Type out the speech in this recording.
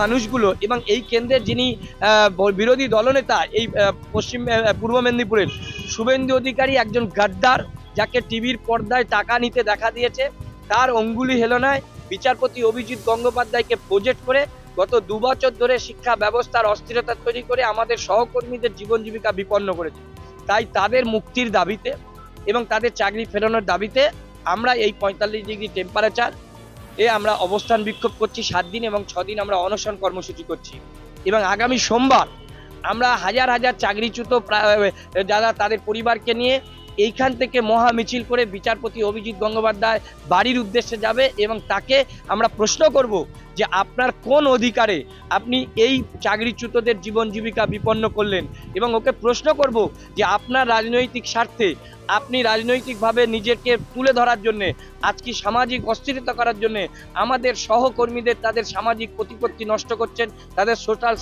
মানুষগুলো এবং এই কেন্দ্রের যিনি বিরোধী দলনেতা এই পূর্ব মেদিনীপুরের শুভেন্দু অধিকারী একজন গাদ্দার, যাকে টিভির পর্দায় টাকা নিতে দেখা দিয়েছে, তার অঙ্গুলি হেলনায় বিচারপতি অভিজিৎ গঙ্গোপাধ্যায়কে প্রজেক্ট করে গত 2 বছর ধরে শিক্ষা ব্যবস্থার অস্থিরতা তৈরি করে আমাদের সহকর্মীদের জীবন জীবিকা বিপন্ন করেছে। তাই তাদের মুক্তির দাবিতে এবং তাদের চাকরি ফেরানোর দাবিতে আমরা এই 45 ডিগ্রি টেম্পারেচার আমরা অবস্থান বিক্ষোভ করছি 7 দিন এবং 6 দিন আমরা অনশন কর্মসূচি করছি। এবং আগামী সোমবার আমরা হাজার হাজার চাকরিচ্যুত যারা তাদের পরিবারকে নিয়ে এইখান থেকে মহা মিছিল করে বিচারপতি অভিজিৎ গঙ্গোপাধ্যায় বাড়ির উদ্দেশ্যে যাবে এবং তাকে আমরা প্রশ্ন করব যে আপনার কোন অধিকারে আপনি এই চাকরিচ্যুতদের জীবন জীবিকা বিপন্ন করলেন, এবং ওকে প্রশ্ন করব যে আপনার রাজনৈতিক স্বার্থে আপনি রাজনৈতিকভাবে নিজেকে তুলে ধরার জন্যে আজকে সামাজিক অস্থিরতা করার জন্যে আমাদের সহকর্মীদের তাদের সামাজিক প্রতিপত্তি নষ্ট করছেন, তাদের সোশ্যাল